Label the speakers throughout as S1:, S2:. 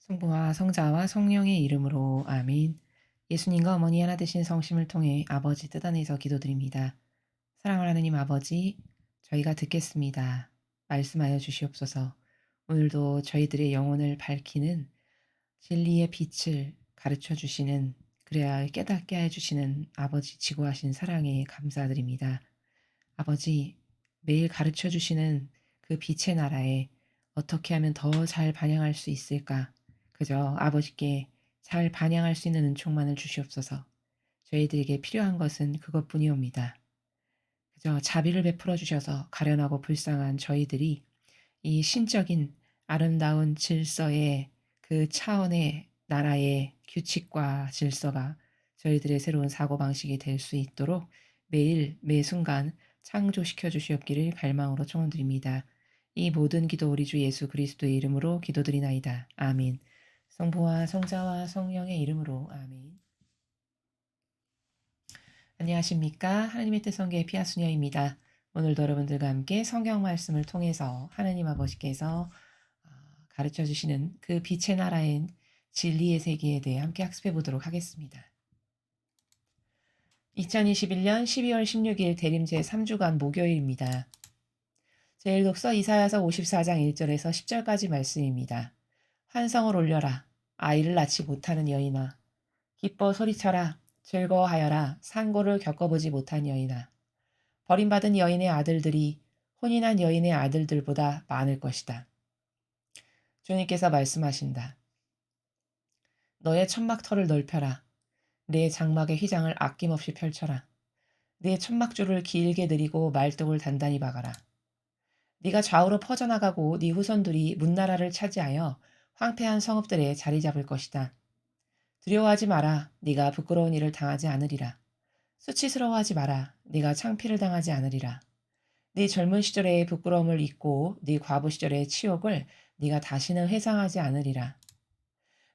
S1: 성부와 성자와 성령의 이름으로 아멘. 예수님과 어머니 하나 되신 성심을 통해 아버지 뜻 안에서 기도드립니다. 사랑하는 하나님 아버지, 저희가 듣겠습니다. 말씀하여 주시옵소서. 오늘도 저희들의 영혼을 밝히는 진리의 빛을 가르쳐 주시는, 그래야 깨닫게 해 주시는 아버지 지고하신 사랑에 감사드립니다. 아버지, 매일 가르쳐 주시는 그 빛의 나라에 어떻게 하면 더 잘 반영할 수 있을까? 그저 아버지께 잘 반영할 수 있는 은총만을 주시옵소서. 저희들에게 필요한 것은 그것뿐이옵니다. 그저 자비를 베풀어 주셔서 가련하고 불쌍한 저희들이 이 신적인 아름다운 질서의 그 차원의 나라의 규칙과 질서가 저희들의 새로운 사고방식이 될 수 있도록 매일 매 순간 창조시켜 주시옵기를 갈망으로 청원드립니다. 이 모든 기도 우리 주 예수 그리스도의 이름으로 기도드리나이다. 아멘. 성부와 성자와 성령의 이름으로 아멘. 안녕하십니까? 하나님의 뜻 성교의 피아수녀입니다. 오늘도 여러분들과 함께 성경 말씀을 통해서 하나님 아버지께서 가르쳐 주시는 그 빛의 나라인 진리의 세계에 대해 함께 학습해 보도록 하겠습니다. 2021년 12월 16일 대림 제3주간 목요일입니다. 제1독서 이사야서 54장 1절에서 10절까지 말씀입니다. 환성을 올려라. 아이를 낳지 못하는 여인아. 기뻐 소리쳐라. 즐거워하여라. 상고를 겪어보지 못한 여인아. 버림받은 여인의 아들들이 혼인한 여인의 아들들보다 많을 것이다. 주님께서 말씀하신다. 너의 천막터를 넓혀라. 내 장막의 휘장을 아낌없이 펼쳐라. 내 천막줄을 길게 늘이고 말뚝을 단단히 박아라. 네가 좌우로 퍼져나가고 네 후손들이 문나라를 차지하여 황폐한 성읍들에 자리 잡을 것이다. 두려워하지 마라. 네가 부끄러운 일을 당하지 않으리라. 수치스러워하지 마라. 네가 창피를 당하지 않으리라. 네 젊은 시절의 부끄러움을 잊고 네 과부 시절의 치욕을 네가 다시는 회상하지 않으리라.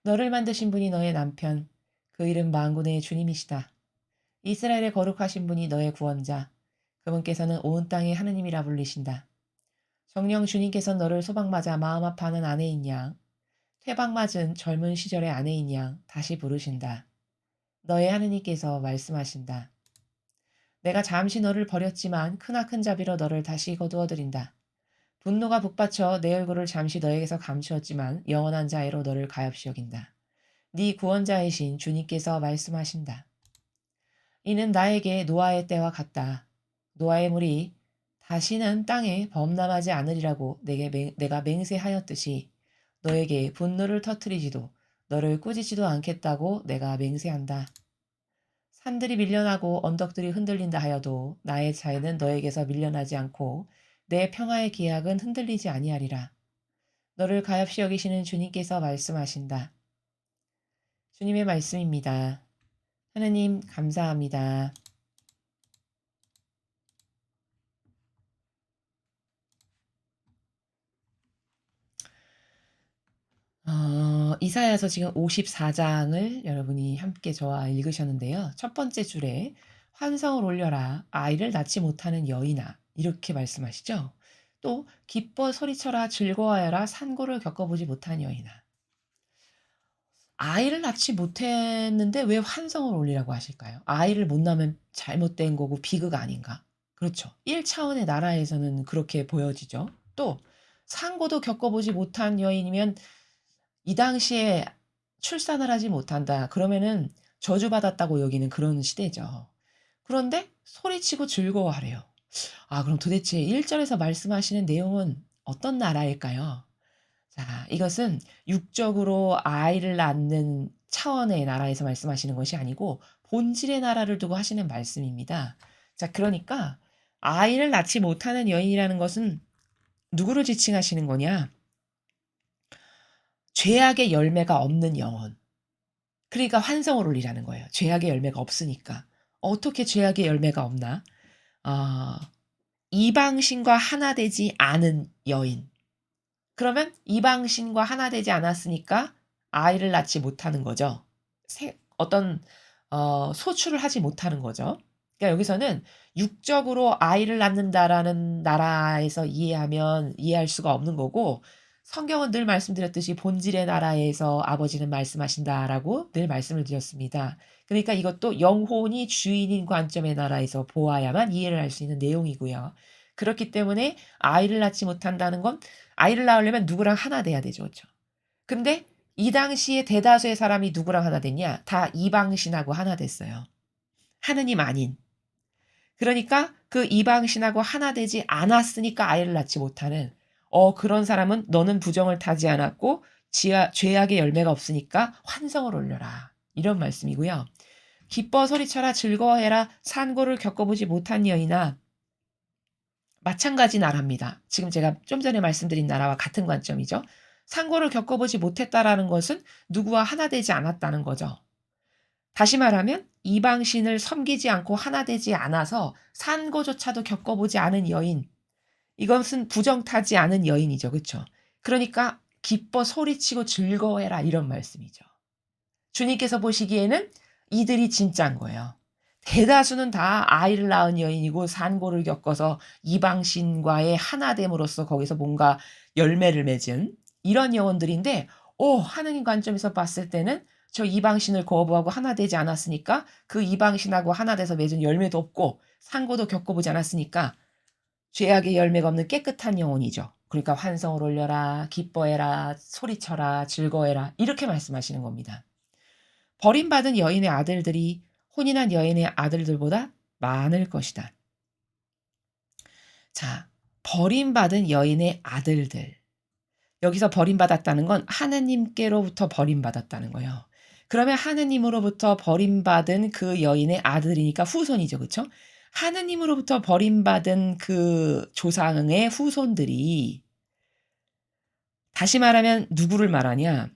S1: 너를 만드신 분이 너의 남편, 그 이름 만군의 주님이시다. 이스라엘의 거룩하신 분이 너의 구원자, 그분께서는 온 땅의 하느님이라 불리신다. 정령 주님께서 너를 소박맞아 마음 아파하는 아내인 양, 퇴방맞은 젊은 시절의 아내인 양 다시 부르신다. 너의 하느님께서 말씀하신다. 내가 잠시 너를 버렸지만 크나큰 자비로 너를 다시 거두어드린다. 분노가 북받쳐 내 얼굴을 잠시 너에게서 감추었지만 영원한 자애로 너를 가엾이 여긴다. 네 구원자이신 주님께서 말씀하신다. 이는 나에게 노아의 때와 같다. 노아의 물이 다시는 땅에 범람하지 않으리라고 내가 맹세하였듯이 너에게 분노를 터뜨리지도 너를 꾸짖지도 않겠다고 내가 맹세한다. 산들이 밀려나고 언덕들이 흔들린다 하여도 나의 자애는 너에게서 밀려나지 않고 내 평화의 기약은 흔들리지 아니하리라. 너를 가엾이 여기시는 주님께서 말씀하신다. 주님의 말씀입니다. 하나님 감사합니다. 이사야서 지금 54장을 여러분이 함께 저와 읽으셨는데요. 첫 번째 줄에 환성을 올려라 아이를 낳지 못하는 여인아 이렇게 말씀하시죠. 또 기뻐 소리쳐라 즐거워하여라 산고를 겪어보지 못한 여인아. 아이를 낳지 못했는데 왜 환성을 올리라고 하실까요? 아이를 못 낳으면 잘못된 거고 비극 아닌가? 그렇죠. 1차원의 나라에서는 그렇게 보여지죠. 또 상고도 겪어보지 못한 여인이면 이 당시에 출산을 하지 못한다. 그러면은 저주받았다고 여기는 그런 시대죠. 그런데 소리치고 즐거워하래요. 아, 그럼 도대체 1절에서 말씀하시는 내용은 어떤 나라일까요? 자, 이것은 육적으로 아이를 낳는 차원의 나라에서 말씀하시는 것이 아니고 본질의 나라를 두고 하시는 말씀입니다. 자, 그러니까 아이를 낳지 못하는 여인이라는 것은 누구를 지칭하시는 거냐? 죄악의 열매가 없는 영혼. 그러니까 환성을 올리라는 거예요. 죄악의 열매가 없으니까. 어떻게 죄악의 열매가 없나? 어, 이방신과 하나 되지 않은 여인. 그러면 이방신과 하나 되지 않았으니까 아이를 낳지 못하는 거죠. 어떤 소출을 하지 못하는 거죠. 그러니까 여기서는 육적으로 아이를 낳는다라는 나라에서 이해할 수가 없는 거고 성경은 늘 말씀드렸듯이 본질의 나라에서 아버지는 말씀하신다라고 늘 말씀을 드렸습니다. 그러니까 이것도 영혼이 주인인 관점의 나라에서 보아야만 이해를 할 수 있는 내용이고요. 그렇기 때문에 아이를 낳지 못한다는 건 아이를 낳으려면 누구랑 하나 돼야 되죠. 그렇죠? 근데 이 당시에 대다수의 사람이 누구랑 하나 됐냐? 다 이방신하고 하나 됐어요. 하느님 아닌. 그러니까 그 이방신하고 하나 되지 않았으니까 아이를 낳지 못하는 그런 사람은 너는 부정을 타지 않았고 죄악의 열매가 없으니까 환성을 올려라. 이런 말씀이고요. 기뻐 소리쳐라 즐거워해라 산고를 겪어보지 못한 여인아 마찬가지 나라입니다. 지금 제가 좀 전에 말씀드린 나라와 같은 관점이죠. 산고를 겪어보지 못했다라는 것은 누구와 하나 되지 않았다는 거죠. 다시 말하면 이방신을 섬기지 않고 하나 되지 않아서 산고조차도 겪어보지 않은 여인. 이것은 부정타지 않은 여인이죠. 그렇죠? 그러니까 기뻐 소리치고 즐거워해라 이런 말씀이죠. 주님께서 보시기에는 이들이 진짜인 거예요. 대다수는 다 아이를 낳은 여인이고 산고를 겪어서 이방신과의 하나됨으로써 거기서 뭔가 열매를 맺은 이런 영혼들인데 하나님 관점에서 봤을 때는 저 이방신을 거부하고 하나 되지 않았으니까 그 이방신하고 하나 돼서 맺은 열매도 없고 산고도 겪어보지 않았으니까 죄악의 열매가 없는 깨끗한 영혼이죠. 그러니까 환성을 올려라, 기뻐해라, 소리쳐라, 즐거워해라 이렇게 말씀하시는 겁니다. 버림받은 여인의 아들들이 혼인한 여인의 아들들보다 많을 것이다. 자, 버림받은 여인의 아들들. 여기서 버림받았다는 건 하느님께로부터 버림받았다는 거예요. 그러면 하느님으로부터 버림받은 그 여인의 아들이니까 후손이죠. 그렇죠? 하느님으로부터 버림받은 그 조상의 후손들이 다시 말하면 누구를 말하냐?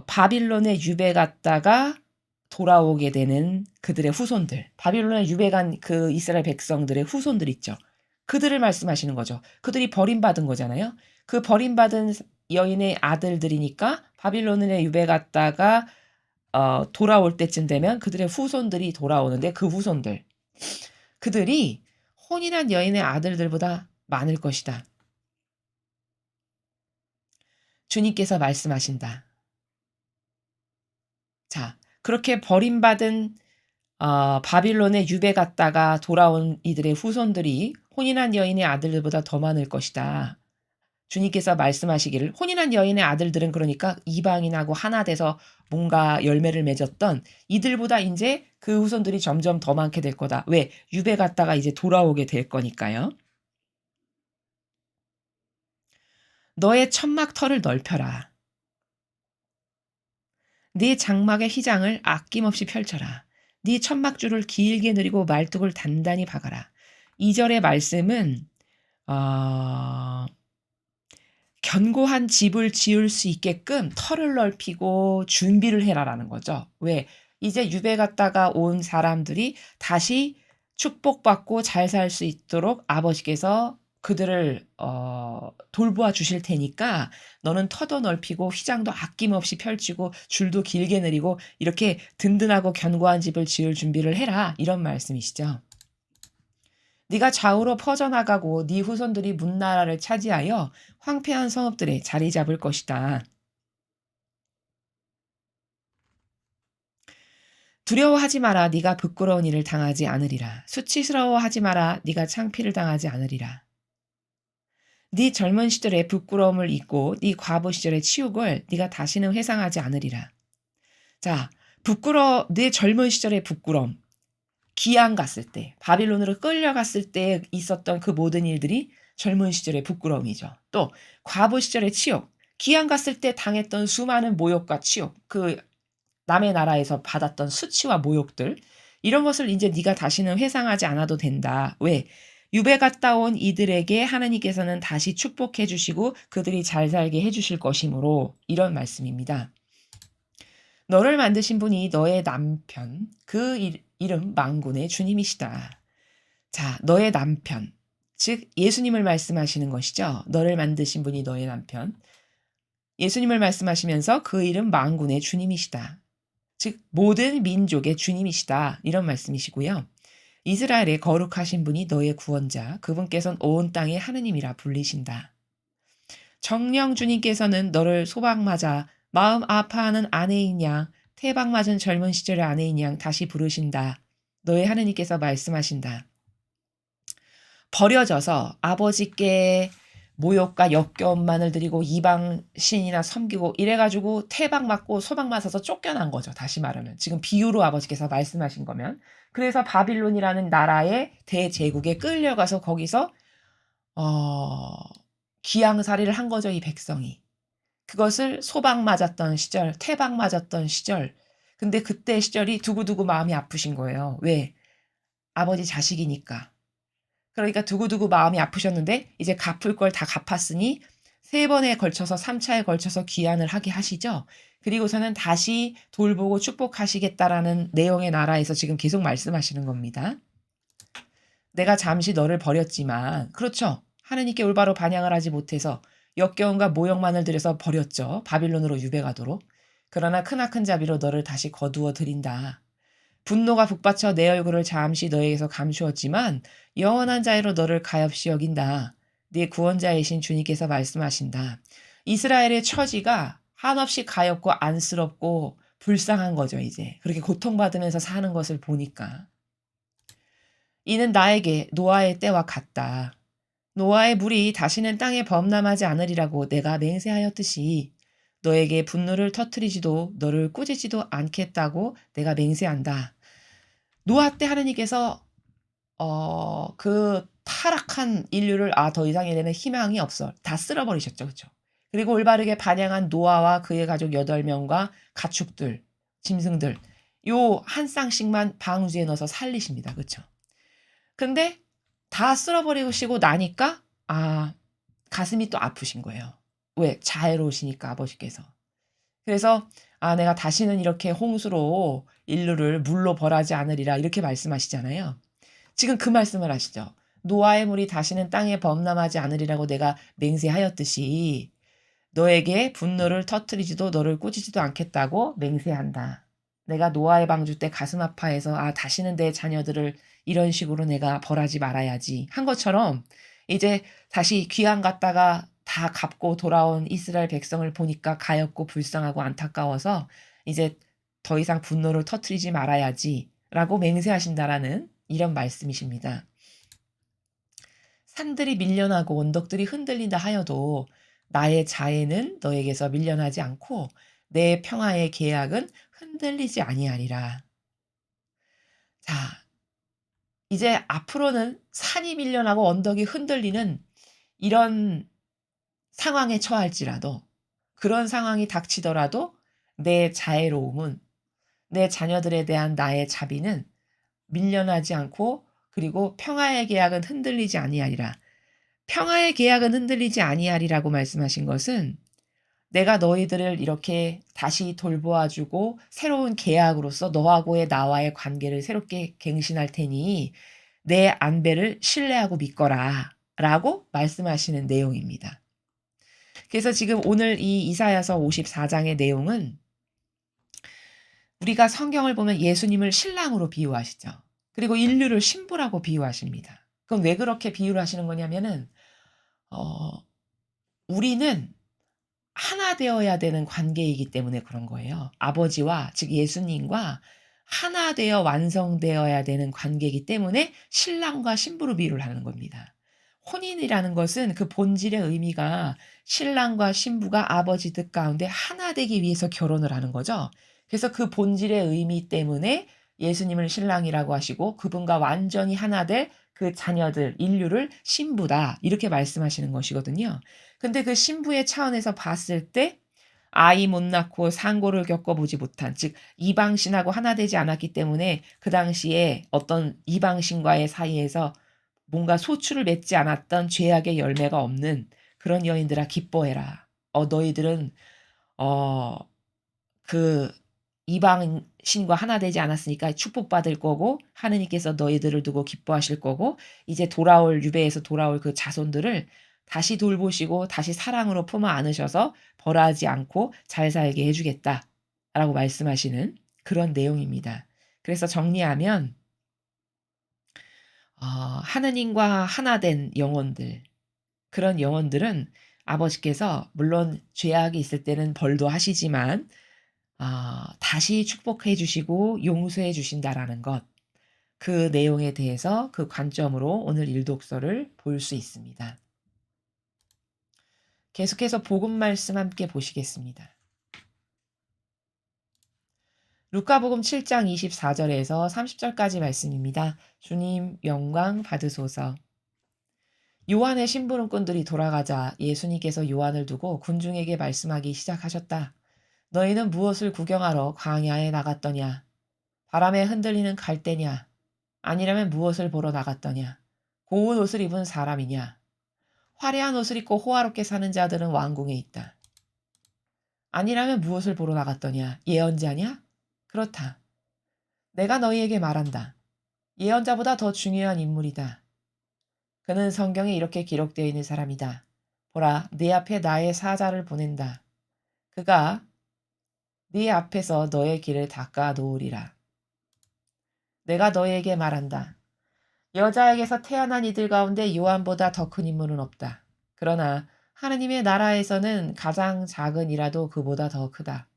S1: 바빌론에 유배 갔다가 돌아오게 되는 그들의 후손들. 바빌론에 유배 간 그 이스라엘 백성들의 후손들 있죠. 그들을 말씀하시는 거죠. 그들이 버림받은 거잖아요. 그 버림받은 여인의 아들들이니까 바빌론에 유배 갔다가 돌아올 때쯤 되면 그들의 후손들이 돌아오는데 그 후손들. 그들이 혼인한 여인의 아들들보다 많을 것이다. 주님께서 말씀하신다. 자, 그렇게 버림받은 바빌론에 유배 갔다가 돌아온 이들의 후손들이 혼인한 여인의 아들들보다 더 많을 것이다. 주님께서 말씀하시기를 혼인한 여인의 아들들은 그러니까 이방인하고 하나 돼서 뭔가 열매를 맺었던 이들보다 이제 그 후손들이 점점 더 많게 될 거다. 왜? 유배 갔다가 이제 돌아오게 될 거니까요. 너의 천막 털을 넓혀라. 네 장막의 휘장을 아낌없이 펼쳐라. 네 천막줄을 길게 늘리고 말뚝을 단단히 박아라. 2절의 말씀은 견고한 집을 지을 수 있게끔 털을 넓히고 준비를 해라라는 거죠. 왜? 이제 유배 갔다가 온 사람들이 다시 축복받고 잘 살 수 있도록 아버지께서 그들을 돌보아 주실 테니까 너는 터도 넓히고 휘장도 아낌없이 펼치고 줄도 길게 내리고 이렇게 든든하고 견고한 집을 지을 준비를 해라. 이런 말씀이시죠. 네가 좌우로 퍼져나가고 네 후손들이 문나라를 차지하여 황폐한 성읍들에 자리 잡을 것이다. 두려워하지 마라. 네가 부끄러운 일을 당하지 않으리라. 수치스러워하지 마라. 네가 창피를 당하지 않으리라. 네 젊은 시절의 부끄러움을 잊고 네 과부 시절의 치욕을 네가 다시는 회상하지 않으리라. 자, 네 젊은 시절의 부끄러움. 기양 갔을 때, 바빌론으로 끌려갔을 때 있었던 그 모든 일들이 젊은 시절의 부끄러움이죠. 또 과부 시절의 치욕, 기양 갔을 때 당했던 수많은 모욕과 치욕, 그 남의 나라에서 받았던 수치와 모욕들, 이런 것을 이제 네가 다시는 회상하지 않아도 된다. 왜? 유배 갔다 온 이들에게 하나님께서는 다시 축복해 주시고 그들이 잘 살게 해 주실 것이므로 이런 말씀입니다. 너를 만드신 분이 너의 남편, 그 이름 만군의 주님이시다. 자, 너의 남편, 즉 예수님을 말씀하시는 것이죠. 너를 만드신 분이 너의 남편. 예수님을 말씀하시면서 그 이름 만군의 주님이시다. 즉 모든 민족의 주님이시다. 이런 말씀이시고요. 이스라엘의 거룩하신 분이 너의 구원자, 그분께서는 온 땅의 하느님이라 불리신다. 정령 주님께서는 너를 소방 맞아 마음 아파하는 아내인 양, 태방 맞은 젊은 시절의 아내인 양 다시 부르신다. 너의 하느님께서 말씀하신다. 버려져서 아버지께 모욕과 역겨움만을 드리고 이방 신이나 섬기고 이래가지고 태방 맞고 소방 맞아서 쫓겨난 거죠. 다시 말하면 지금 비유로 아버지께서 말씀하신 거면 그래서 바빌론이라는 나라의 대제국에 끌려가서 거기서 어, 귀양살이를 한 거죠. 이 백성이. 그것을 소방 맞았던 시절, 태방 맞았던 시절. 근데 그때 시절이 두고두고 마음이 아프신 거예요. 왜? 아버지 자식이니까. 그러니까 두고두고 마음이 아프셨는데 이제 갚을 걸 다 갚았으니 세 번에 걸쳐서 3차에 걸쳐서 귀환을 하게 하시죠. 그리고서는 다시 돌보고 축복하시겠다라는 내용의 나라에서 지금 계속 말씀하시는 겁니다. 내가 잠시 너를 버렸지만 그렇죠. 하느님께 올바로 반향을 하지 못해서 역겨움과 모욕만을 들여서 버렸죠. 바빌론으로 유배가도록. 그러나 크나큰 자비로 너를 다시 거두어 드린다. 분노가 북받쳐 내 얼굴을 잠시 너에게서 감추었지만 영원한 자애로 너를 가엾이 여긴다. 네 구원자이신 주님께서 말씀하신다. 이스라엘의 처지가 한없이 가엾고 안쓰럽고 불쌍한 거죠, 이제. 그렇게 고통받으면서 사는 것을 보니까. 이는 나에게 노아의 때와 같다. 노아의 물이 다시는 땅에 범람하지 않으리라고 내가 맹세하였듯이 너에게 분노를 터뜨리지도 너를 꾸짖지도 않겠다고 내가 맹세한다. 노아 때 하느님께서 그 타락한 인류를 더 이상 얘네는 희망이 없어. 다 쓸어버리셨죠. 그렇죠? 그리고 올바르게 반향한 노아와 그의 가족 8명과 가축들, 짐승들 요 한 쌍씩만 방주에 넣어서 살리십니다. 그렇죠? 근데 다 쓸어버리시고 나니까 가슴이 또 아프신 거예요. 왜? 자애로우시니까 아버지께서. 그래서 내가 다시는 이렇게 홍수로 인류를 물로 벌하지 않으리라 이렇게 말씀하시잖아요. 지금 그 말씀을 하시죠. 노아의 물이 다시는 땅에 범람하지 않으리라고 내가 맹세하였듯이 너에게 분노를 터뜨리지도 너를 꾸짖지도 않겠다고 맹세한다. 내가 노아의 방주 때 가슴 아파해서 다시는 내 자녀들을 이런 식으로 내가 벌하지 말아야지 한 것처럼 이제 다시 귀환 갔다가 다 갚고 돌아온 이스라엘 백성을 보니까 가엾고 불쌍하고 안타까워서 이제 더 이상 분노를 터뜨리지 말아야지 라고 맹세하신다라는 이런 말씀이십니다. 산들이 밀려나고 언덕들이 흔들린다 하여도 나의 자애는 너에게서 밀려나지 않고 내 평화의 계약은 흔들리지 아니하리라. 자, 이제 앞으로는 산이 밀려나고 언덕이 흔들리는 이런 상황에 처할지라도 그런 상황이 닥치더라도 내 자애로움은 내 자녀들에 대한 나의 자비는 밀려나지 않고 그리고 평화의 계약은 흔들리지 아니하리라. 평화의 계약은 흔들리지 아니하리라고 말씀하신 것은 내가 너희들을 이렇게 다시 돌보아주고 새로운 계약으로서 너하고의 나와의 관계를 새롭게 갱신할 테니 내 안배를 신뢰하고 믿거라 라고 말씀하시는 내용입니다. 그래서 지금 오늘 이 이사야서 54장의 내용은 우리가 성경을 보면 예수님을 신랑으로 비유하시죠. 그리고 인류를 신부라고 비유하십니다. 그럼 왜 그렇게 비유를 하시는 거냐면은 우리는 하나 되어야 되는 관계이기 때문에 그런 거예요. 아버지와 즉 예수님과 하나 되어 완성되어야 되는 관계이기 때문에 신랑과 신부로 비유를 하는 겁니다. 혼인이라는 것은 그 본질의 의미가 신랑과 신부가 아버지 뜻 가운데 하나 되기 위해서 결혼을 하는 거죠. 그래서 그 본질의 의미 때문에 예수님을 신랑이라고 하시고 그분과 완전히 하나 될 그 자녀들, 인류를 신부다 이렇게 말씀하시는 것이거든요. 근데 그 신부의 차원에서 봤을 때 아이 못 낳고 상고를 겪어보지 못한 즉 이방신하고 하나 되지 않았기 때문에 그 당시에 어떤 이방신과의 사이에서 뭔가 소출을 맺지 않았던 죄악의 열매가 없는 그런 여인들아 기뻐해라. 너희들은 어, 그 이방 신과 하나 되지 않았으니까 축복받을 거고 하느님께서 너희들을 두고 기뻐하실 거고 이제 돌아올 유배에서 돌아올 그 자손들을 다시 돌보시고 다시 사랑으로 품어 안으셔서 벌하지 않고 잘 살게 해주겠다라고 말씀하시는 그런 내용입니다. 그래서 정리하면 하느님과 하나 된 영혼들 그런 영혼들은 아버지께서 물론 죄악이 있을 때는 벌도 하시지만 다시 축복해 주시고 용서해 주신다라는 것, 그 내용에 대해서 그 관점으로 오늘 일독서를 볼 수 있습니다. 계속해서 복음 말씀 함께 보시겠습니다. 루카복음 7장 24절에서 30절까지 말씀입니다. 주님 영광 받으소서. 요한의 심부름꾼들이 돌아가자 예수님께서 요한을 두고 군중에게 말씀하기 시작하셨다. 너희는 무엇을 구경하러 광야에 나갔더냐? 바람에 흔들리는 갈대냐? 아니라면 무엇을 보러 나갔더냐? 고운 옷을 입은 사람이냐? 화려한 옷을 입고 호화롭게 사는 자들은 왕궁에 있다. 아니라면 무엇을 보러 나갔더냐? 예언자냐? 그렇다. 내가 너희에게 말한다. 예언자보다 더 중요한 인물이다. 그는 성경에 이렇게 기록되어 있는 사람이다. 보라, 네 앞에 나의 사자를 보낸다. 그가 네 앞에서 너의 길을 닦아 놓으리라. 내가 너희에게 말한다. 여자에게서 태어난 이들 가운데 요한보다 더 큰 인물은 없다. 그러나 하느님의 나라에서는 가장 작은 이라도 그보다 더 크다.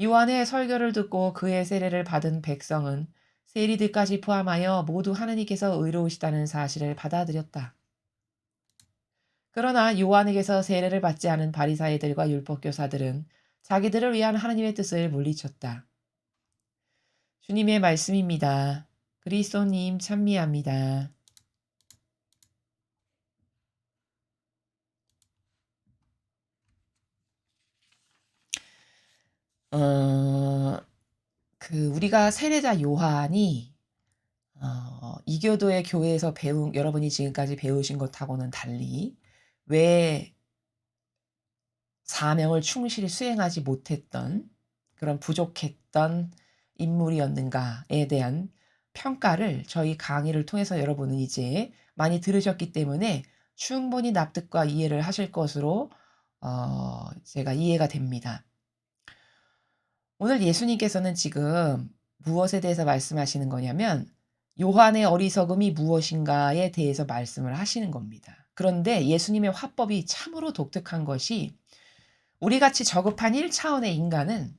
S1: 요한의 설교를 듣고 그의 세례를 받은 백성은 세리들까지 포함하여 모두 하느님께서 의로우시다는 사실을 받아들였다. 그러나 요한에게서 세례를 받지 않은 바리사이들과 율법교사들은 자기들을 위한 하느님의 뜻을 물리쳤다. 주님의 말씀입니다. 그리스도님 찬미합니다. 우리가 세례자 요한이 이교도의 교회에서 배운 여러분이 지금까지 배우신 것하고는 달리 왜 사명을 충실히 수행하지 못했던 그런 부족했던 인물이었는가에 대한 평가를 저희 강의를 통해서 여러분은 이제 많이 들으셨기 때문에 충분히 납득과 이해를 하실 것으로 제가 이해가 됩니다. 오늘 예수님께서는 지금 무엇에 대해서 말씀하시는 거냐면 요한의 어리석음이 무엇인가에 대해서 말씀을 하시는 겁니다. 그런데 예수님의 화법이 참으로 독특한 것이 우리같이 저급한 1차원의 인간은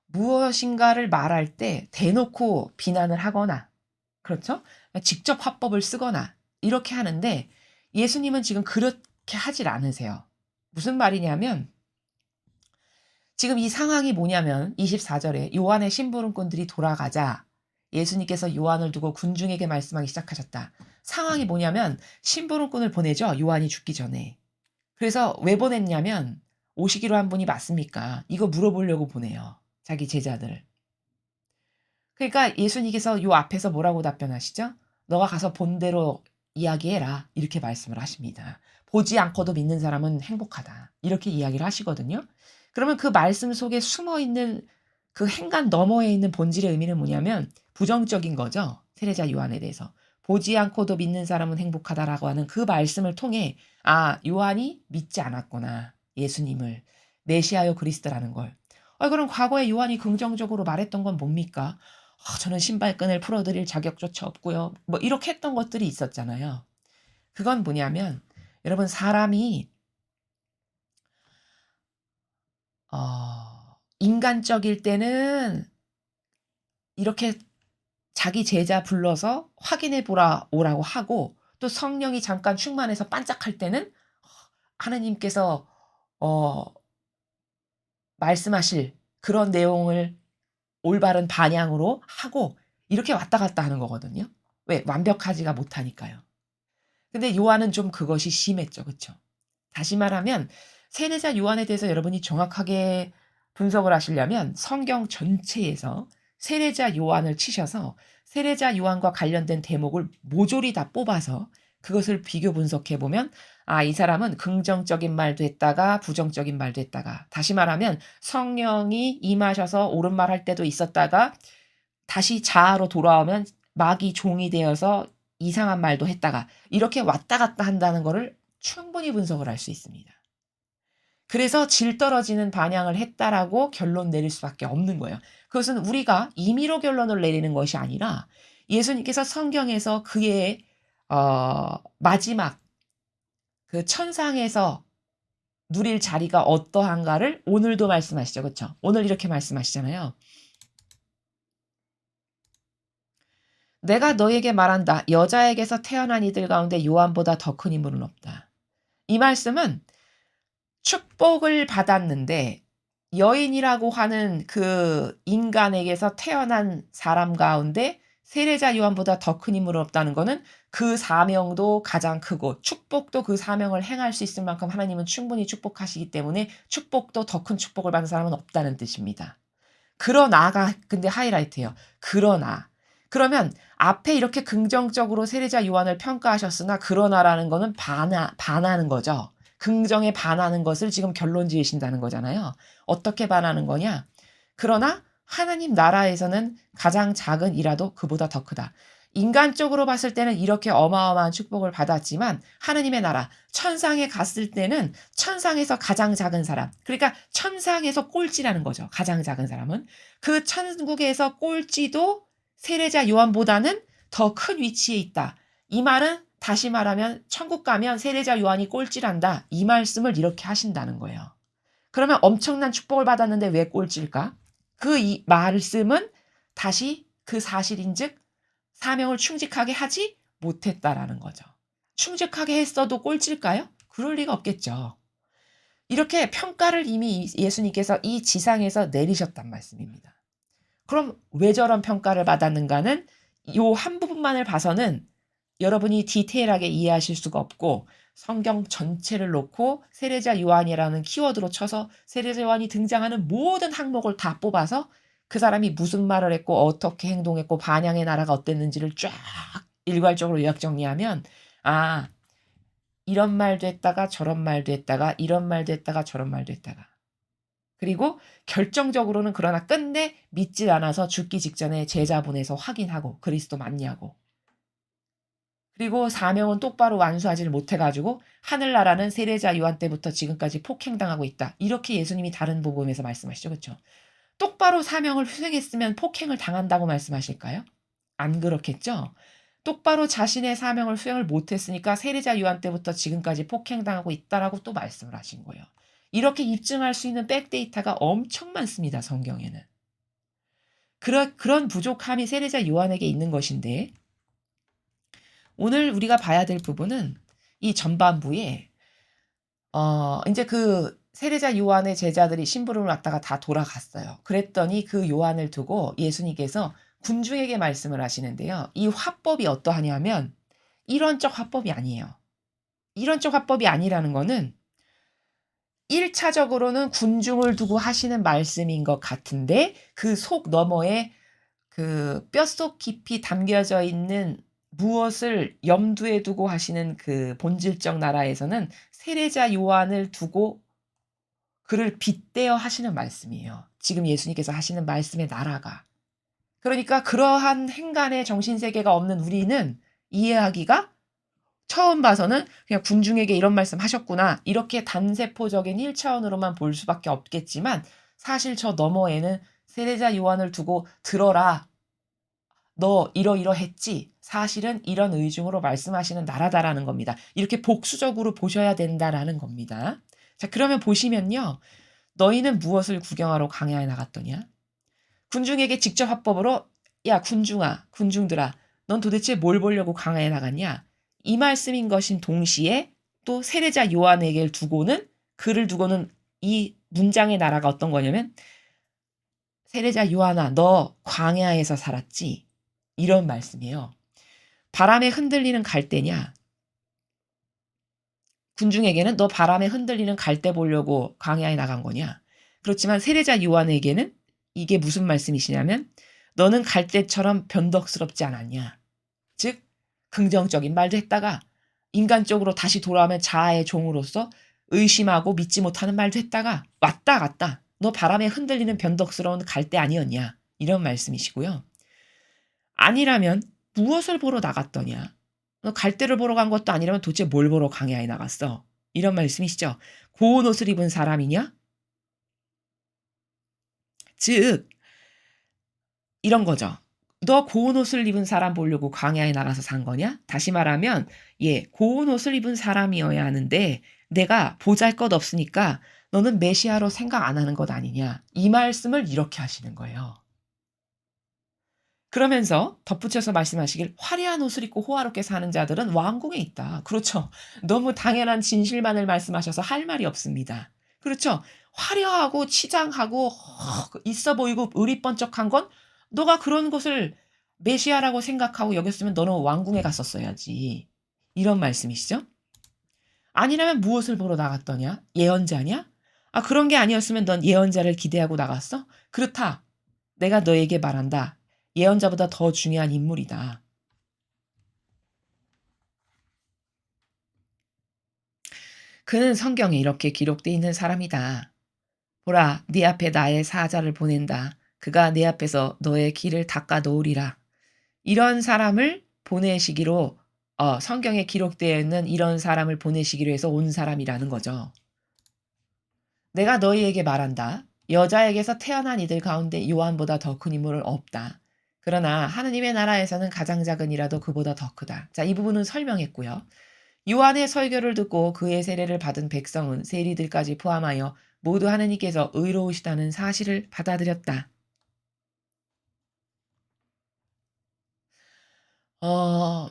S1: 무엇인가를 말할 때 대놓고 비난을 하거나 그렇죠? 직접 화법을 쓰거나 이렇게 하는데 예수님은 지금 그렇게 하질 않으세요. 무슨 말이냐면 지금 이 상황이 뭐냐면 24절에 요한의 심부름꾼들이 돌아가자 예수님께서 요한을 두고 군중에게 말씀하기 시작하셨다. 상황이 뭐냐면 심부름꾼을 보내죠. 요한이 죽기 전에. 그래서 왜 보냈냐면 오시기로 한 분이 맞습니까? 이거 물어보려고 보내요. 자기 제자들. 그러니까 예수님께서 요 앞에서 뭐라고 답변하시죠? 너가 가서 본 대로 이야기해라. 이렇게 말씀을 하십니다. 보지 않고도 믿는 사람은 행복하다. 이렇게 이야기를 하시거든요. 그러면 그 말씀 속에 숨어있는 그 행간 너머에 있는 본질의 의미는 뭐냐면 부정적인 거죠. 세례자 요한에 대해서. 보지 않고도 믿는 사람은 행복하다라고 하는 그 말씀을 통해 요한이 믿지 않았구나. 예수님을. 메시아요 그리스도라는 걸. 그럼 과거에 요한이 긍정적으로 말했던 건 뭡니까? 저는 신발끈을 풀어드릴 자격조차 없고요. 뭐 이렇게 했던 것들이 있었잖아요. 그건 뭐냐면 여러분 사람이 인간적일 때는 이렇게 자기 제자 불러서 확인해 오라고 하고 또 성령이 잠깐 충만해서 반짝할 때는 하느님께서 말씀하실 그런 내용을 올바른 반향으로 하고 이렇게 왔다 갔다 하는 거거든요. 왜? 완벽하지가 못하니까요. 근데 요한은 좀 그것이 심했죠. 그쵸? 다시 말하면 세례자 요한에 대해서 여러분이 정확하게 분석을 하시려면 성경 전체에서 세례자 요한을 치셔서 세례자 요한과 관련된 대목을 모조리 다 뽑아서 그것을 비교 분석해 보면 이 사람은 긍정적인 말도 했다가 부정적인 말도 했다가 다시 말하면 성령이 임하셔서 옳은 말 할 때도 있었다가 다시 자아로 돌아오면 마귀 종이 되어서 이상한 말도 했다가 이렇게 왔다 갔다 한다는 것을 충분히 분석을 할 수 있습니다. 그래서 질 떨어지는 반향을 했다라고 결론 내릴 수밖에 없는 거예요. 그것은 우리가 임의로 결론을 내리는 것이 아니라 예수님께서 성경에서 그의 마지막 그 천상에서 누릴 자리가 어떠한가를 오늘도 말씀하시죠. 그렇죠? 오늘 이렇게 말씀하시잖아요. 내가 너에게 말한다. 여자에게서 태어난 이들 가운데 요한보다 더 큰 인물은 없다. 이 말씀은 축복을 받았는데 여인이라고 하는 그 인간에게서 태어난 사람 가운데 세례자 요한보다 더 큰 인물은 없다는 거는 그 사명도 가장 크고 축복도 그 사명을 행할 수 있을 만큼 하나님은 충분히 축복하시기 때문에 축복도 더 큰 축복을 받는 사람은 없다는 뜻입니다. 그러나가 근데 하이라이트예요. 그러면 앞에 이렇게 긍정적으로 세례자 요한을 평가하셨으나 그러나라는 거는 반하는 거죠. 긍정에 반하는 것을 지금 결론 지으신다는 거잖아요. 어떻게 반하는 거냐? 그러나 하나님 나라에서는 가장 작은 이라도 그보다 더 크다. 인간적으로 봤을 때는 이렇게 어마어마한 축복을 받았지만 하나님의 나라, 천상에 갔을 때는 천상에서 가장 작은 사람, 그러니까 천상에서 꼴찌라는 거죠. 가장 작은 사람은. 그 천국에서 꼴찌도 세례자 요한보다는 더 큰 위치에 있다. 이 말은 다시 말하면 천국 가면 세례자 요한이 꼴찌란다. 이 말씀을 이렇게 하신다는 거예요. 그러면 엄청난 축복을 받았는데 왜 꼴찌일까? 이 말씀은 다시 그 사실인즉 사명을 충직하게 하지 못했다라는 거죠. 충직하게 했어도 꼴찌일까요? 그럴 리가 없겠죠. 이렇게 평가를 이미 예수님께서 이 지상에서 내리셨단 말씀입니다. 그럼 왜 저런 평가를 받았는가는 요 한 부분만을 봐서는 여러분이 디테일하게 이해하실 수가 없고 성경 전체를 놓고 세례자 요한이라는 키워드로 쳐서 세례자 요한이 등장하는 모든 항목을 다 뽑아서 그 사람이 무슨 말을 했고 어떻게 행동했고 반향의 나라가 어땠는지를 쫙 일괄적으로 요약 정리하면 이런 말도 했다가 저런 말도 했다가 이런 말도 했다가 저런 말도 했다가 그리고 결정적으로는 그러나 끝내 믿질 않아서 죽기 직전에 제자 보내서 확인하고 그리스도 맞냐고. 그리고 사명은 똑바로 완수하지를 못해가지고 하늘나라는 세례자 요한 때부터 지금까지 폭행당하고 있다. 이렇게 예수님이 다른 복음에서 말씀하시죠. 그렇죠? 똑바로 사명을 수행했으면 폭행을 당한다고 말씀하실까요? 안 그렇겠죠? 똑바로 자신의 사명을 수행을 못했으니까 세례자 요한 때부터 지금까지 폭행당하고 있다라고 또 말씀을 하신 거예요. 이렇게 입증할 수 있는 백데이터가 엄청 많습니다. 성경에는. 그런 부족함이 세례자 요한에게 있는 것인데 오늘 우리가 봐야 될 부분은 이 전반부에 이제 그 세례자 요한의 제자들이 심부름을 왔다가 다 돌아갔어요. 그랬더니 그 요한을 두고 예수님께서 군중에게 말씀을 하시는데요. 이 화법이 어떠하냐면 이런적 화법이 아니에요. 이런적 화법이 아니라는 거는 1차적으로는 군중을 두고 하시는 말씀인 것 같은데 그 속 너머에 그 뼛속 깊이 담겨져 있는 무엇을 염두에 두고 하시는 그 본질적 나라에서는 세례자 요한을 두고 그를 빗대어 하시는 말씀이에요. 지금 예수님께서 하시는 말씀의 나라가. 그러니까 그러한 행간의 정신세계가 없는 우리는 이해하기가 처음 봐서는 그냥 군중에게 이런 말씀 하셨구나. 이렇게 단세포적인 1차원으로만 볼 수밖에 없겠지만 사실 저 너머에는 세례자 요한을 두고 들어라. 너 이러이러했지. 사실은 이런 의중으로 말씀하시는 나라다라는 겁니다. 이렇게 복수적으로 보셔야 된다라는 겁니다. 자, 그러면 보시면요. 너희는 무엇을 구경하러 광야에 나갔더냐? 군중에게 직접 화법으로 야 군중아, 군중들아, 넌 도대체 뭘 보려고 광야에 나갔냐? 이 말씀인 것인 동시에 또 세례자 요한에게 두고는 그를 두고는 이 문장의 나라가 어떤 거냐면 세례자 요한아, 너 광야에서 살았지? 이런 말씀이에요. 바람에 흔들리는 갈대냐? 군중에게는 너 바람에 흔들리는 갈대 보려고 광야에 나간 거냐? 그렇지만 세례자 요한에게는 이게 무슨 말씀이시냐면 너는 갈대처럼 변덕스럽지 않았냐? 즉 긍정적인 말도 했다가 인간적으로 다시 돌아오면 자아의 종으로서 의심하고 믿지 못하는 말도 했다가 왔다 갔다. 너 바람에 흔들리는 변덕스러운 갈대 아니었냐? 이런 말씀이시고요. 아니라면 무엇을 보러 나갔더냐? 너 갈대를 보러 간 것도 아니라면 도대체 뭘 보러 광야에 나갔어? 이런 말씀이시죠. 고운 옷을 입은 사람이냐? 즉 이런 거죠. 너 고운 옷을 입은 사람 보려고 광야에 나가서 산 거냐? 다시 말하면 고운 옷을 입은 사람이어야 하는데 내가 보잘것없으니까 너는 메시아로 생각 안 하는 것 아니냐. 이 말씀을 이렇게 하시는 거예요. 그러면서 덧붙여서 말씀하시길 화려한 옷을 입고 호화롭게 사는 자들은 왕궁에 있다. 그렇죠. 너무 당연한 진실만을 말씀하셔서 할 말이 없습니다. 그렇죠. 화려하고 치장하고 있어 보이고 의리번쩍한 건 너가 그런 것을 메시아라고 생각하고 여겼으면 너는 왕궁에 갔었어야지. 이런 말씀이시죠. 아니라면 무엇을 보러 나갔더냐? 예언자냐? 아, 그런 게 아니었으면 넌 예언자를 기대하고 나갔어? 그렇다. 내가 너에게 말한다. 예언자보다 더 중요한 인물이다. 그는 성경에 이렇게 기록되어 있는 사람이다. 보라, 네 앞에 나의 사자를 보낸다. 그가 네 앞에서 너의 길을 닦아 놓으리라. 이런 사람을 보내시기로 성경에 기록되어 있는 이런 사람을 보내시기로 해서 온 사람이라는 거죠. 내가 너희에게 말한다. 여자에게서 태어난 이들 가운데 요한보다 더 큰 인물은 없다. 그러나 하느님의 나라에서는 가장 작은 이라도 그보다 더 크다. 자, 이 부분은 설명했고요. 요한의 설교를 듣고 그의 세례를 받은 백성은 세리들까지 포함하여 모두 하느님께서 의로우시다는 사실을 받아들였다. 어,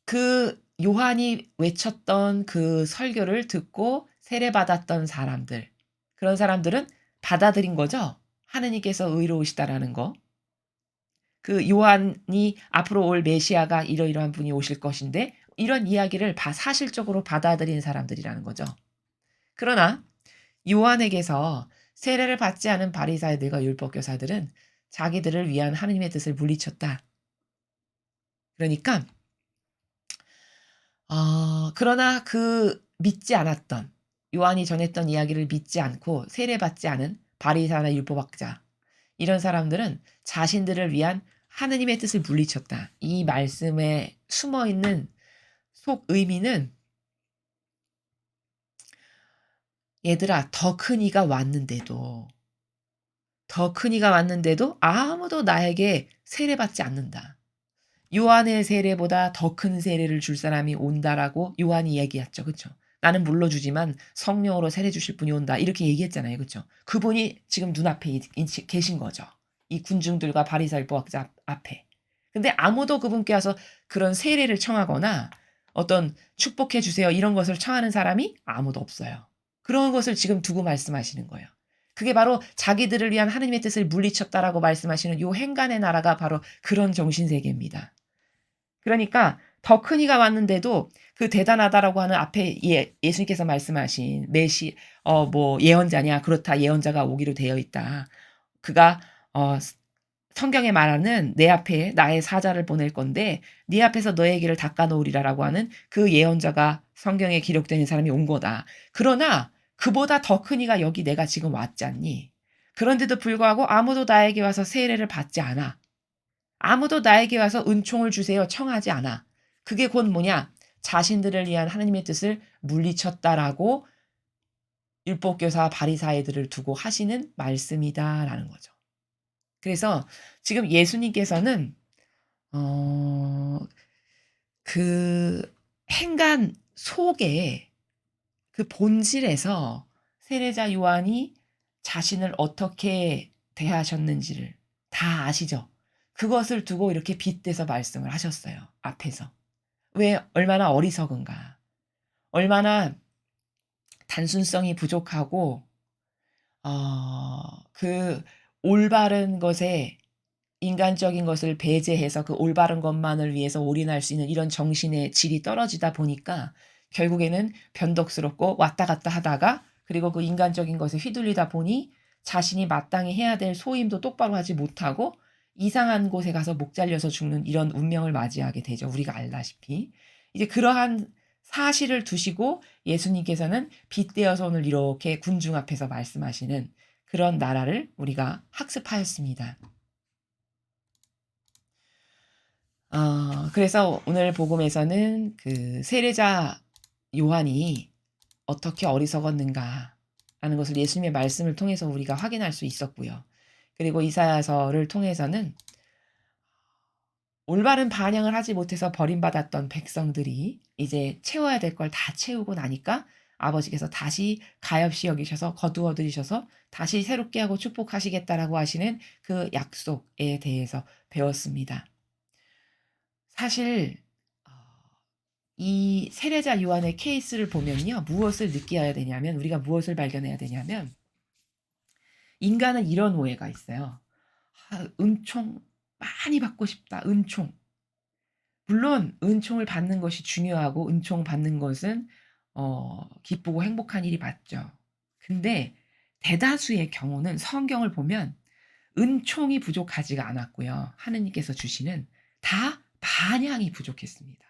S1: 그 요한이 외쳤던 그 설교를 듣고 세례받았던 사람들, 그런 사람들은 받아들인 거죠. 하느님께서 의로우시다라는 거. 그 요한이 앞으로 올 메시아가 이러이러한 분이 오실 것인데 이런 이야기를 사실적으로 받아들인 사람들이라는 거죠. 그러나 요한에게서 세례를 받지 않은 바리사이들과 율법교사들은 자기들을 위한 하느님의 뜻을 물리쳤다. 그러니까 그러나 그 믿지 않았던 요한이 전했던 이야기를 믿지 않고 세례받지 않은 바리사나 율법학자 이런 사람들은 자신들을 위한 하느님의 뜻을 물리쳤다. 이 말씀에 숨어 있는 속 의미는 얘들아 더 큰 이가 왔는데도 아무도 나에게 세례받지 않는다. 요한의 세례보다 더 큰 세례를 줄 사람이 온다라고 요한이 얘기했죠. 그렇죠? 나는 물러주지만 성령으로 세례 주실 분이 온다. 이렇게 얘기했잖아요. 그렇죠? 그분이 지금 눈앞에 계신 거죠. 이 군중들과 바리사일 보학자 앞에. 근데 아무도 그분께 와서 그런 세례를 청하거나 어떤 축복해 주세요. 이런 것을 청하는 사람이 아무도 없어요. 그런 것을 지금 두고 말씀하시는 거예요. 그게 바로 자기들을 위한 하느님의 뜻을 물리쳤다라고 말씀하시는 요 행간의 나라가 바로 그런 정신세계입니다. 그러니까 더 큰 이가 왔는데도 그 대단하다라고 하는 앞에 예수님께서 말씀하신 예언자냐? 그렇다. 예언자가 오기로 되어 있다. 그가 성경에 말하는 내 앞에 나의 사자를 보낼 건데 네 앞에서 너의 길을 닦아 놓으리라라고 하는 그 예언자가 성경에 기록되는 사람이 온 거다. 그러나 그보다 더 큰 이가 여기 내가 지금 왔잖니. 그런데도 불구하고 아무도 나에게 와서 세례를 받지 않아. 아무도 나에게 와서 은총을 주세요 청하지 않아. 그게 곧 뭐냐? 자신들을 위한 하나님의 뜻을 물리쳤다라고 율법교사 바리사이들을 두고 하시는 말씀이다라는 거죠. 그래서 지금 예수님께서는 어, 그 행간 속에 그 본질에서 세례자 요한이 자신을 어떻게 대하셨는지를 다 아시죠? 그것을 두고 이렇게 빗대서 말씀을 하셨어요. 앞에서. 왜 얼마나 어리석은가. 얼마나 단순성이 부족하고 그 올바른 것에 인간적인 것을 배제해서 그 올바른 것만을 위해서 올인할 수 있는 이런 정신의 질이 떨어지다 보니까 결국에는 변덕스럽고 왔다 갔다 하다가 그리고 그 인간적인 것에 휘둘리다 보니 자신이 마땅히 해야 될 소임도 똑바로 하지 못하고 이상한 곳에 가서 목 잘려서 죽는 이런 운명을 맞이하게 되죠. 우리가 알다시피. 이제 그러한 사실을 두시고 예수님께서는 빗대어서 오늘 이렇게 군중 앞에서 말씀하시는 그런 나라를 우리가 학습하였습니다. 그래서 오늘 복음에서는 그 세례자 요한이 어떻게 어리석었는가 라는 것을 예수님의 말씀을 통해서 우리가 확인할 수 있었고요. 그리고 이사야서를 통해서는 올바른 반영을 하지 못해서 버림받았던 백성들이 이제 채워야 될 걸 다 채우고 나니까 아버지께서 다시 가엾이 여기셔서 거두어 들이셔서 다시 새롭게 하고 축복하시겠다라고 하시는 그 약속에 대해서 배웠습니다. 사실 어 이 세례자 요한의 케이스를 보면요. 무엇을 느껴야 되냐면 우리가 무엇을 발견해야 되냐면 인간은 이런 오해가 있어요. '아 은총 많이 받고 싶다. 은총.' 물론 은총을 받는 것이 중요하고 은총 받는 것은 기쁘고 행복한 일이 맞죠. 근데 대다수의 경우는 성경을 보면 은총이 부족하지가 않았고요. 하느님께서 주시는 다 반향이 부족했습니다.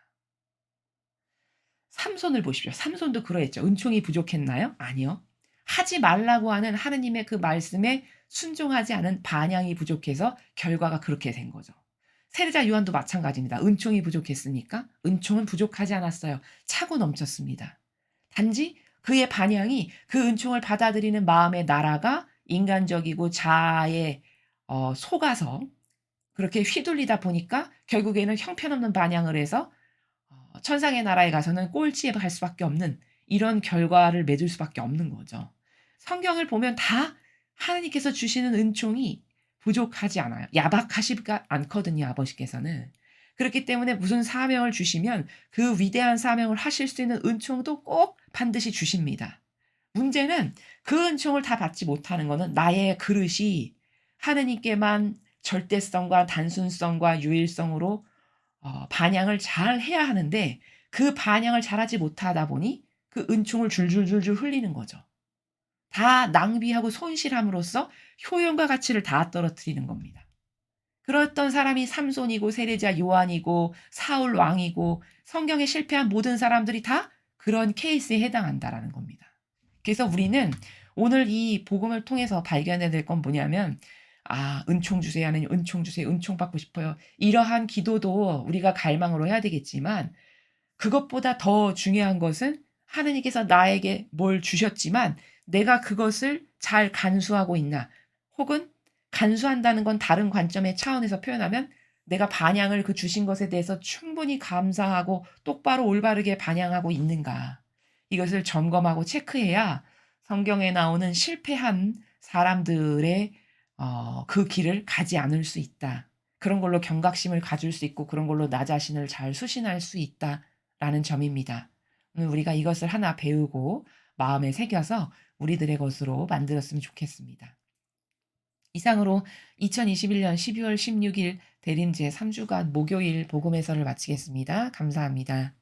S1: 삼손을 보십시오. 삼손도 그러했죠. 은총이 부족했나요? 아니요. 하지 말라고 하는 하느님의 그 말씀에 순종하지 않은 반향이 부족해서 결과가 그렇게 된 거죠. 세례자 요한도 마찬가지입니다. 은총이 부족했습니까? 은총은 부족하지 않았어요. 차고 넘쳤습니다. 단지 그의 반향이 그 은총을 받아들이는 마음의 나라가 인간적이고 자아에 속아서 그렇게 휘둘리다 보니까 결국에는 형편없는 반향을 해서 천상의 나라에 가서는 꼴찌에 갈 수밖에 없는 이런 결과를 맺을 수밖에 없는 거죠. 성경을 보면 다 하나님께서 주시는 은총이 부족하지 않아요. 야박하시가 않거든요, 아버지께서는. 그렇기 때문에 무슨 사명을 주시면 그 위대한 사명을 하실 수 있는 은총도 꼭 반드시 주십니다. 문제는 그 은총을 다 받지 못하는 거는 나의 그릇이 하느님께만 절대성과 단순성과 유일성으로 반향을 잘 해야 하는데 그 반향을 잘하지 못하다 보니 그 은총을 줄줄줄줄 흘리는 거죠. 다 낭비하고 손실함으로써 효용과 가치를 다 떨어뜨리는 겁니다. 그랬던 사람이 삼손이고 세례자 요한이고 사울 왕이고 성경에 실패한 모든 사람들이 다 그런 케이스에 해당한다라는 겁니다. 그래서 우리는 오늘 이 복음을 통해서 발견해야 될 건 뭐냐면 은총 주세요 하느님 은총 주세요. 은총 받고 싶어요. 이러한 기도도 우리가 갈망으로 해야 되겠지만 그것보다 더 중요한 것은 하느님께서 나에게 뭘 주셨지만 내가 그것을 잘 간수하고 있나 혹은 간수한다는 건 다른 관점의 차원에서 표현하면 내가 반향을 그 주신 것에 대해서 충분히 감사하고 똑바로 올바르게 반향하고 있는가. 이것을 점검하고 체크해야 성경에 나오는 실패한 사람들의 그 길을 가지 않을 수 있다. 그런 걸로 경각심을 가질 수 있고 그런 걸로 나 자신을 잘 수신할 수 있다라는 점입니다. 오늘 우리가 이것을 하나 배우고 마음에 새겨서 우리들의 것으로 만들었으면 좋겠습니다. 이상으로 2021년 12월 16일 대림 제3주간 목요일 복음 해설을 마치겠습니다. 감사합니다.